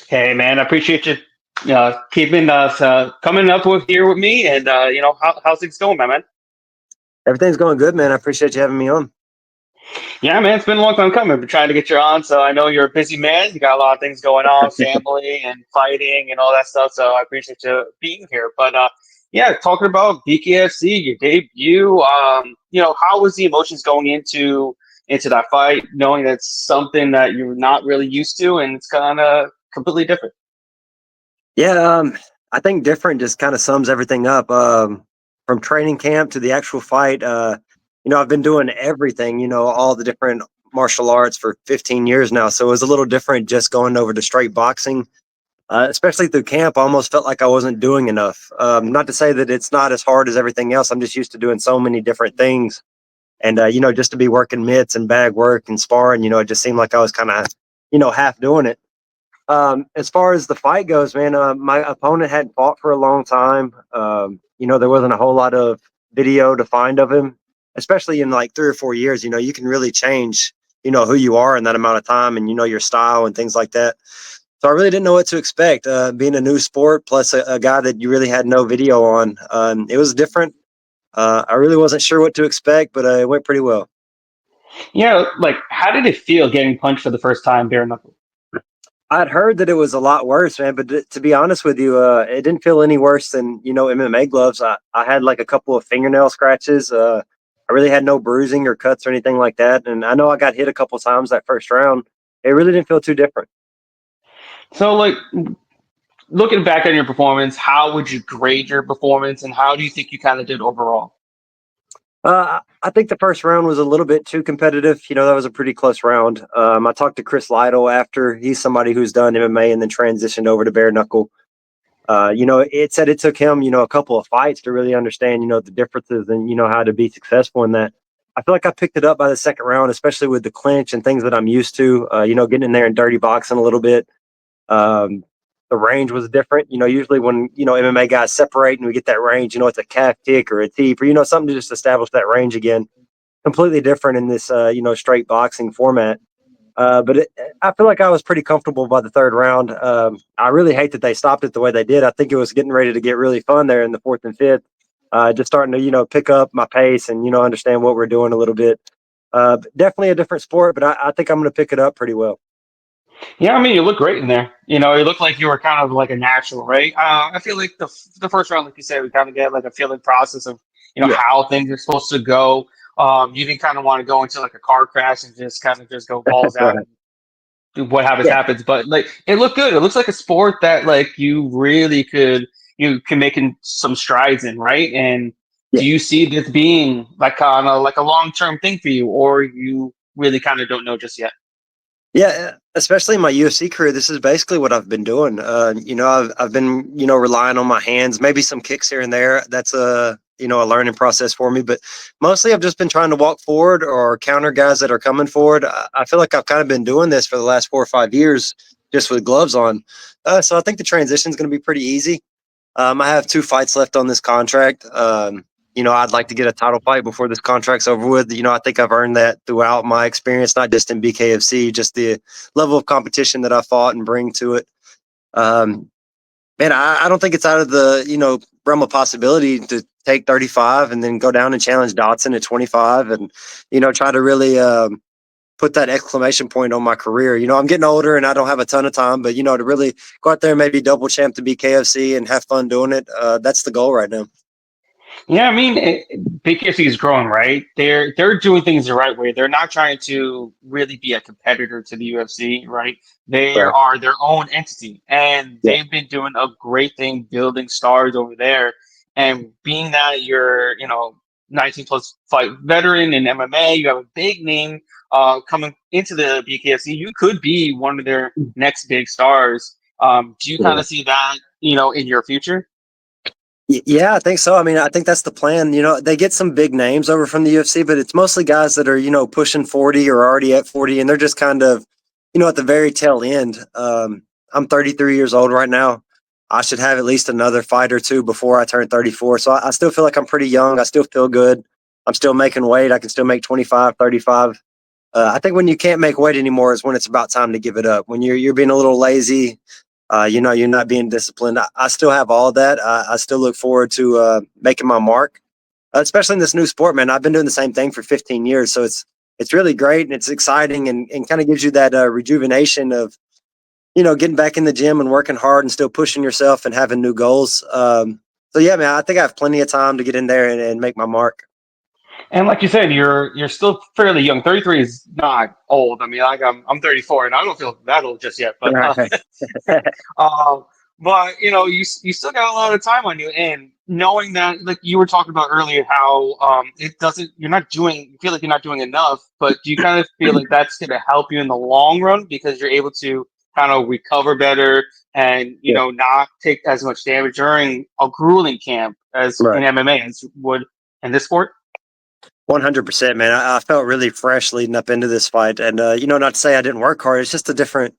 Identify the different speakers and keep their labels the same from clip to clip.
Speaker 1: Hey man, I appreciate you keeping coming up with here with me, and how's things going, my man?
Speaker 2: Everything's going good, man. I appreciate you having me on.
Speaker 1: Yeah, man, it's been a long time coming. I've been trying to get you on, so I know you're a busy man. You got a lot of things going on, family and fighting and all that stuff. So I appreciate you being here. But yeah, talking about BKFC, your debut. How was the emotions going into that fight, knowing that's something that you're not really used to, and it's kind of completely different.
Speaker 2: Yeah, I think different just kind of sums everything up. From training camp to the actual fight, I've been doing everything, all the different martial arts for 15 years now. So it was a little different just going over to straight boxing, especially through camp. I almost felt like I wasn't doing enough. Not to say that it's not as hard as everything else. I'm just used to doing so many different things. And, just to be working mitts and bag work and sparring, it just seemed like I was kind of, half doing it. As far as the fight goes, man, my opponent hadn't fought for a long time. There wasn't a whole lot of video to find of him, especially in like 3 or 4 years. You can really change, who you are in that amount of time and, your style and things like that. So I really didn't know what to expect. Being a new sport plus a guy that you really had no video on, it was different. I really wasn't sure what to expect, but it went pretty well.
Speaker 1: Yeah, like how did it feel getting punched for the first time bare knuckle?
Speaker 2: I'd heard that it was a lot worse, man. But to be honest with you, it didn't feel any worse than MMA gloves. I had like a couple of fingernail scratches. I really had no bruising or cuts or anything like that. And I know I got hit a couple times that first round. It really didn't feel too different.
Speaker 1: So, like, looking back on your performance, how would you grade your performance, and how do you think you kind of did overall?
Speaker 2: I think the first round was a little bit too competitive. That was a pretty close round. I talked to Chris Lytle after. He's somebody who's done MMA and then transitioned over to bare knuckle. It said it took him, a couple of fights to really understand, the differences and, how to be successful in that. I feel like I picked it up by the second round, especially with the clinch and things that I'm used to, getting in there and dirty boxing a little bit. Um, the range was different. Usually when, MMA guys separate and we get that range, it's a calf kick or a teep or, something to just establish that range again. Completely different in this, straight boxing format. I feel like I was pretty comfortable by the third round. I really hate that they stopped it the way they did. I think it was getting ready to get really fun there in the fourth and fifth. Just starting to pick up my pace and understand what we're doing a little bit. Definitely a different sport, but I think I'm going to pick it up pretty well.
Speaker 1: Yeah, I mean, you look great in there. You look like you were kind of like a natural, right? I feel like the first round, like you said, we kind of get like a feeling process of
Speaker 2: Yeah,
Speaker 1: how things are supposed to go. You didn't kind of want to go into like a car crash and just kind of just go balls out
Speaker 2: right.
Speaker 1: and do what happens
Speaker 2: Yeah,
Speaker 1: happens. But like, it looked good. It looks like a sport that like you really can make in some strides in, right? And
Speaker 2: yeah.
Speaker 1: do you see this being like kind of like a long term thing for you, or you really kind of don't know just yet?
Speaker 2: Yeah, especially in my UFC career, this is basically what I've been doing. I've been relying on my hands, maybe some kicks here and there. That's a learning process for me, but mostly I've just been trying to walk forward or counter guys that are coming forward. I feel like I've kind of been doing this for the last 4 or 5 years, just with gloves on. So I think the transition is going to be pretty easy. I have 2 fights left on this contract. I'd like to get a title fight before this contract's over with. I think I've earned that throughout my experience, not just in BKFC, just the level of competition that I fought and bring to it. Um, Man, I don't think it's out of the realm of possibility to take 35 and then go down and challenge Dotson at 25 and try to really put that exclamation point on my career. I'm getting older and I don't have a ton of time, but to really go out there and maybe double champ the BKFC and have fun doing it, that's the goal right now.
Speaker 1: Yeah, I mean, BKFC is growing, right? They're doing things the right way. They're not trying to really be a competitor to the UFC, right? They
Speaker 2: Right.
Speaker 1: are their own entity, and
Speaker 2: Yeah.
Speaker 1: they've been doing a great thing building stars over there. And being that you're, 19 plus fight veteran in MMA, you have a big name coming into the BKFC. You could be one of their next big stars. Do you kind
Speaker 2: Yeah.
Speaker 1: of see that, in your future?
Speaker 2: Yeah, I think so. I mean, I think that's the plan. They get some big names over from the UFC, but it's mostly guys that are, pushing 40 or already at 40, and they're just kind of, at the very tail end. I'm 33 years old right now. I should have at least another fight or two before I turn 34. So I still feel like I'm pretty young. I still feel good. I'm still making weight. I can still make 25, 35. I think when you can't make weight anymore is when it's about time to give it up. When you're being a little lazy, You're not being disciplined. I still have all that. I still look forward to making my mark, especially in this new sport, man. I've been doing the same thing for 15 years, so it's really great and it's exciting and kind of gives you that rejuvenation of getting back in the gym and working hard and still pushing yourself and having new goals. So yeah, man, I think I have plenty of time to get in there and make my mark.
Speaker 1: And like you said, you're still fairly young. 33 is not old. I mean, like I'm 34, and I don't feel that old just yet. But
Speaker 2: Right.
Speaker 1: um, you still got a lot of time on you, and knowing that, like you were talking about earlier, how it doesn't. You feel like you're not doing enough, but do you kind of feel like that's going to help you in the long run because you're able to kind of recover better and
Speaker 2: Yeah.
Speaker 1: not take as much damage during a grueling camp as
Speaker 2: Right.
Speaker 1: in MMA as would in this sport?
Speaker 2: 100%, man. I felt really fresh leading up into this fight, and not to say I didn't work hard. It's just a different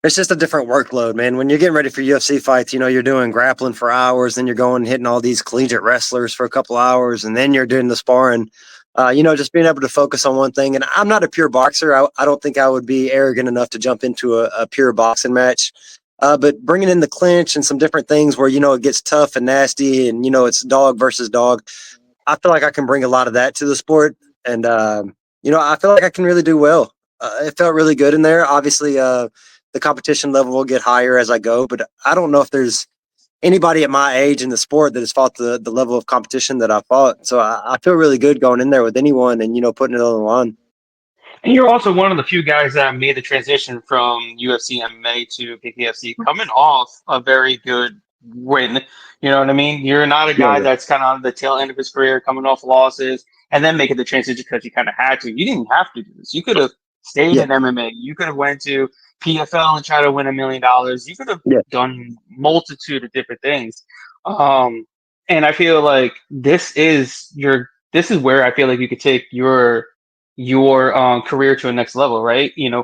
Speaker 2: workload, man. When you're getting ready for UFC fights, you're doing grappling for hours, then you're going and hitting all these collegiate wrestlers for a couple hours, and then you're doing the sparring. Just being able to focus on one thing. And I'm not a pure boxer. I don't think I would be arrogant enough to jump into a pure boxing match. But bringing in the clinch and some different things where it gets tough and nasty, and it's dog versus dog. I feel like I can bring a lot of that to the sport, and I feel like I can really do well. It felt really good in there. Obviously, the competition level will get higher as I go, but I don't know if there's anybody at my age in the sport that has fought the level of competition that I fought. So I feel really good going in there with anyone and putting it on the line.
Speaker 1: And you're also one of the few guys that made the transition from UFC MMA to BKFC, coming off a very good win. You know what I mean? You're not a
Speaker 2: Yeah,
Speaker 1: guy that's kind of on the tail end of his career, coming off losses, and then making the transition because you kind of had to. You didn't have to do this. You could have stayed
Speaker 2: yeah,
Speaker 1: in MMA. You could have went to PFL and tried to win $1 million. You could have
Speaker 2: yeah,
Speaker 1: done multitude of different things. Um, and I feel like this is where I feel like you could take your career to a next level, right?
Speaker 2: yeah,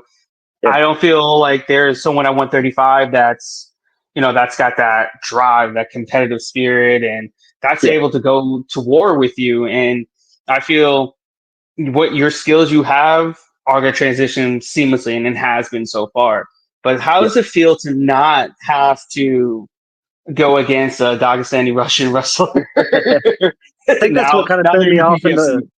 Speaker 1: I don't feel like there's someone at 135 that's got that drive, that competitive spirit, and that's
Speaker 2: yeah,
Speaker 1: able to go to war with you. And I feel what your skills you have are going to transition seamlessly, and it has been so far. But how
Speaker 2: yeah.
Speaker 1: does it feel to not have to go against a Dagestani Russian wrestler?
Speaker 2: I think that's what
Speaker 1: now,
Speaker 2: kind of
Speaker 1: now
Speaker 2: threw
Speaker 1: they're
Speaker 2: me
Speaker 1: in
Speaker 2: off in
Speaker 1: PPFC.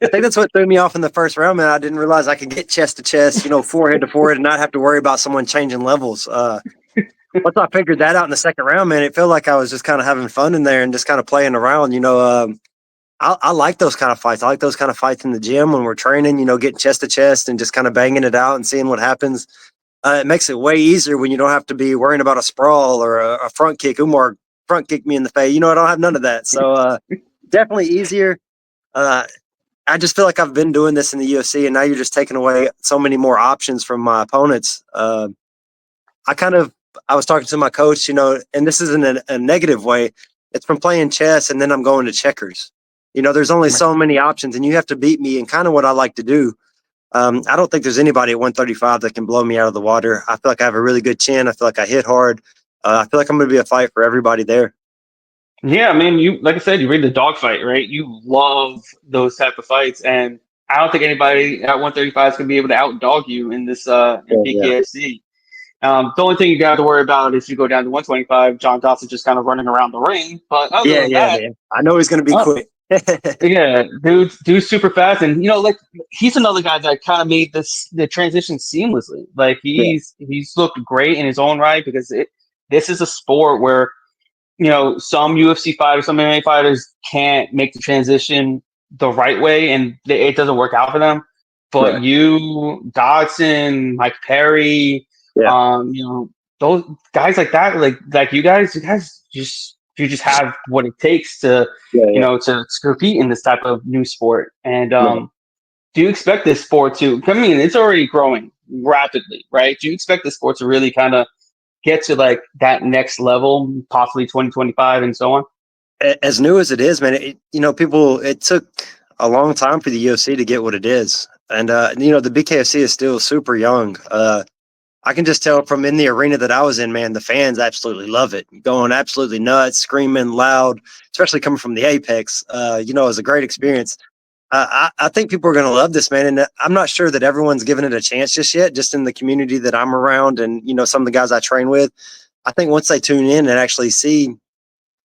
Speaker 2: I think that's what threw me off in the first round, man. I didn't realize I could get chest to chest, forehead to forehead, and not have to worry about someone changing levels. Once I figured that out in the second round, man, it felt like I was just kind of having fun in there and just kind of playing around. I like those kind of fights. I like those kind of fights in the gym when we're training. Getting chest to chest and just kind of banging it out and seeing what happens. It makes it way easier when you don't have to be worrying about a sprawl or a front kick. Umar front kicked me in the face. I don't have none of that. So definitely easier. Uh, I just feel like I've been doing this in the UFC, and now you're just taking away so many more options from my opponents. I kind of I was talking to my coach, and this isn't a negative way. It's from playing chess, and then I'm going to checkers. There's only so many options, and you have to beat me in kind of what I like to do. I don't think there's anybody at 135 that can blow me out of the water. I feel like I have a really good chin. I feel like I hit hard. I feel like I'm going to be a fight for everybody there.
Speaker 1: Yeah, I mean, you like I said, you read the dogfight, right? You love those type of fights, and I don't think anybody at 135 is gonna be able to outdog you in this in
Speaker 2: Yeah,
Speaker 1: BKFC. The only thing you got to worry about is you go down to 125, John Dawson just kind of running around the ring. But other
Speaker 2: yeah,
Speaker 1: than
Speaker 2: yeah,
Speaker 1: that,
Speaker 2: man. I know he's going to be
Speaker 1: uh,
Speaker 2: quick.
Speaker 1: yeah, dude's super fast, and like he's another guy that kind of made the transition seamlessly. Like
Speaker 2: Yeah,
Speaker 1: he's looked great in his own right because this is a sport where some UFC fighters, some MMA fighters can't make the transition the right way, and it doesn't work out for them. But
Speaker 2: right.
Speaker 1: you, Dodson, Mike Perry,
Speaker 2: Yeah,
Speaker 1: those guys like you just have what it takes to
Speaker 2: yeah, yeah.
Speaker 1: to compete in this type of new sport. And
Speaker 2: Right.
Speaker 1: do you expect this sport to? I mean, it's already growing rapidly, right? Do you expect the sport to really kind of get to like that next level, possibly 2025 and so on?
Speaker 2: As new as it is, man, it took a long time for the UFC to get what it is. And, the BKFC is still super young. I can just tell from in the arena that I was in, man, the fans absolutely love it, going absolutely nuts, screaming loud, especially coming from the Apex. It was a great experience. I think people are going to love this, man. And I'm not sure that everyone's given it a chance just yet, just in the community that I'm around and, some of the guys I train with. I think once they tune in and actually see,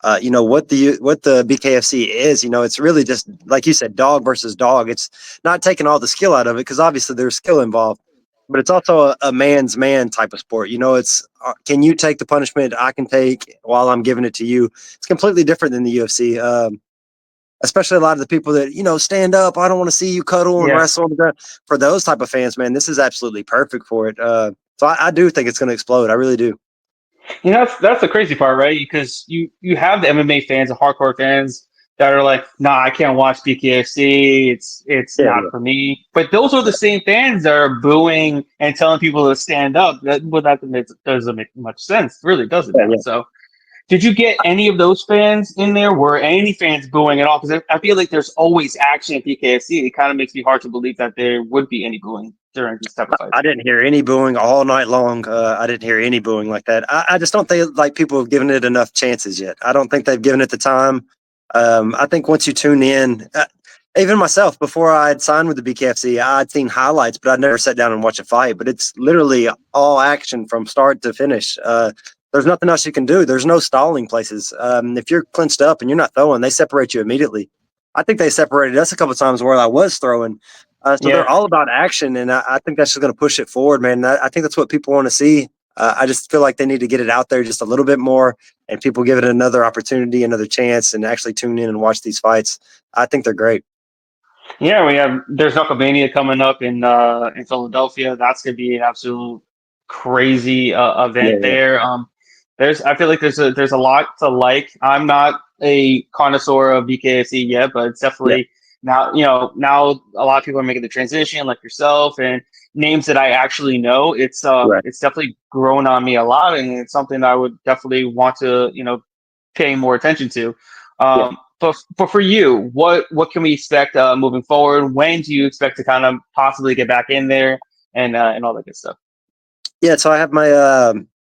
Speaker 2: what the BKFC is, it's really just, like you said, dog versus dog. It's not taking all the skill out of it because obviously there's skill involved, but it's also a man's man type of sport. It's can you take the punishment I can take while I'm giving it to you? It's completely different than the UFC. Especially a lot of the people that stand up. I don't want to see you cuddle and
Speaker 1: Yeah.
Speaker 2: wrestle. For those type of fans, man, this is absolutely perfect for it. So I do think it's going to explode. I really do.
Speaker 1: That's the crazy part, right? Because you have the MMA fans, the hardcore fans that are like, "Nah, I can't watch BKFC. It's
Speaker 2: Yeah,
Speaker 1: not
Speaker 2: yeah,
Speaker 1: for me." But those are the same fans that are booing and telling people to stand up. That doesn't make much sense. It really doesn't
Speaker 2: yeah,
Speaker 1: now.
Speaker 2: yeah.
Speaker 1: So, did you get any of those fans in there? Were any fans booing at all? Because I feel like there's always action at BKFC. It kind of makes me hard to believe that there would be any booing during these type of
Speaker 2: I
Speaker 1: fights.
Speaker 2: didn't hear any booing all night long. I didn't hear any booing like that. I just don't think like people have given it enough chances yet. I don't think they've given it the time. I think once you tune in, even myself, before I had signed with the BKFC, I'd seen highlights, but I'd never sat down and watched a fight. But it's literally all action from start to finish. There's nothing else you can do. There's no stalling places. If you're clinched up and you're not throwing, they separate you immediately. I think they separated us a couple of times where I was throwing. So they're
Speaker 1: Yeah.
Speaker 2: all about action, and I think that's just going to push it forward, man. I think that's what people want to see. I just feel like they need to get it out there just a little bit more, and people give it another opportunity, another chance, and actually tune in and watch these fights. I think they're great.
Speaker 1: Yeah, there's Knucklemania coming up in Philadelphia. That's gonna be an absolute crazy
Speaker 2: Yeah,
Speaker 1: event
Speaker 2: yeah,
Speaker 1: there. There's I feel like there's a lot to like. I'm not a connoisseur of BKFC yet, but it's
Speaker 2: yeah.
Speaker 1: definitely now a lot of people are making the transition, like yourself, and names that I actually know.
Speaker 2: Right.
Speaker 1: It's definitely grown on me a lot, and it's something I would definitely want to pay more attention to.
Speaker 2: Yeah.
Speaker 1: But for you, what can we expect moving forward? When do you expect to kind of possibly get back in there and all that good stuff?
Speaker 2: Yeah. So I have my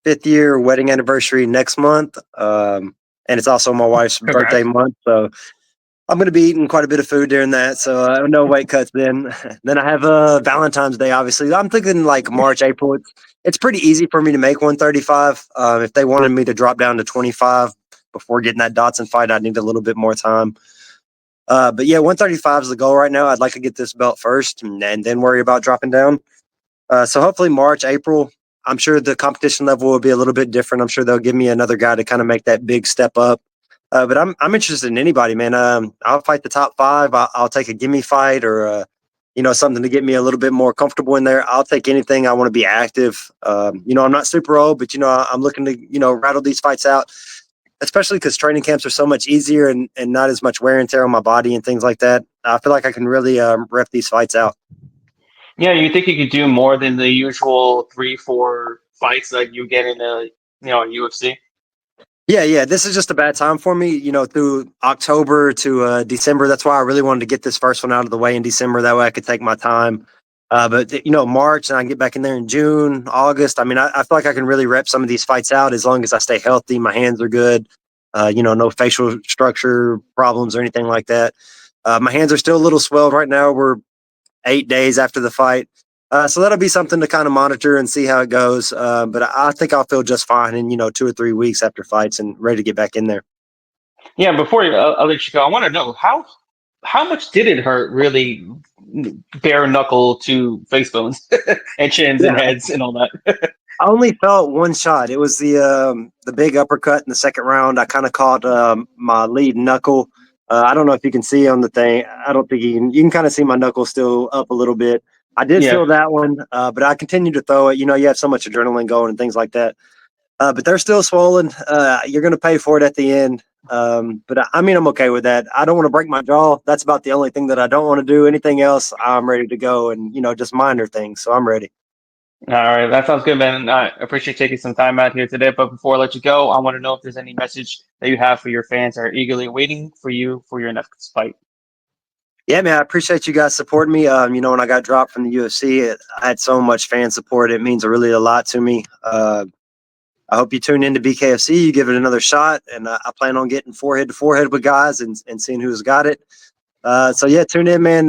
Speaker 2: 5th-year wedding anniversary next month, and it's also my wife's birthday
Speaker 1: Congrats.
Speaker 2: month. So I'm going to be eating quite a bit of food during that, so no weight cuts then. Then I have Valentine's Day, obviously. I'm thinking like March, April. It's pretty easy for me to make 135. If they wanted me to drop down to 25 before getting that Dotson fight, I'd need a little bit more time. But yeah, 135 is the goal right now. I'd like to get this belt first and then worry about dropping down. So hopefully March, April. I'm sure the competition level will be a little bit different. I'm sure they'll give me another guy to kind of make that big step up. But I'm interested in anybody, man. I'll fight the top 5. I'll take a gimme fight or something to get me a little bit more comfortable in there. I'll take anything. I want to be active. I'm not super old, but I'm looking to rattle these fights out, especially because training camps are so much easier and not as much wear and tear on my body and things like that. I feel like I can really rep these fights out.
Speaker 1: Yeah, you think you could do more than the usual 3, 4 fights that you get in a UFC?
Speaker 2: Yeah, yeah. This is just a bad time for me, through October to December. That's why I really wanted to get this first one out of the way in December. That way I could take my time. But March and I can get back in there in June, August. I mean, I feel like I can really rep some of these fights out as long as I stay healthy. My hands are good. No facial structure problems or anything like that. My hands are still a little swelled right now. We're 8 days after the fight. So that'll be something to kind of monitor and see how it goes. But I think I'll feel just fine in 2 or 3 weeks after fights and ready to get back in there.
Speaker 1: Yeah, before I'll let you go, I want to know how much did it hurt really bare knuckle to face bones and chins and
Speaker 2: Yeah,
Speaker 1: heads and all that?
Speaker 2: I only felt one shot. It was the big uppercut in the second round. I kind of caught my lead knuckle. I don't know if you can see on the thing. I don't think you can. You can kind of see my knuckle still up a little bit. I did
Speaker 1: Yeah.
Speaker 2: feel that one, but I continued to throw it. You have so much adrenaline going and things like that. But they're still swollen. You're going to pay for it at the end. But I mean, I'm okay with that. I don't want to break my jaw. That's about the only thing that I don't want to do. Anything else, I'm ready to go, and just minor things. So I'm ready.
Speaker 1: All right, that sounds good, man. I appreciate taking some time out here today. But before I let you go, I want to know if there's any message that you have for your fans that are eagerly waiting for you for your next fight.
Speaker 2: Yeah, man, I appreciate you guys supporting me. When I got dropped from the UFC, I had so much fan support. It means really a lot to me. I hope you tune into BKFC. You give it another shot, and I plan on getting forehead to forehead with guys and seeing who's got it. So yeah, tune in, man.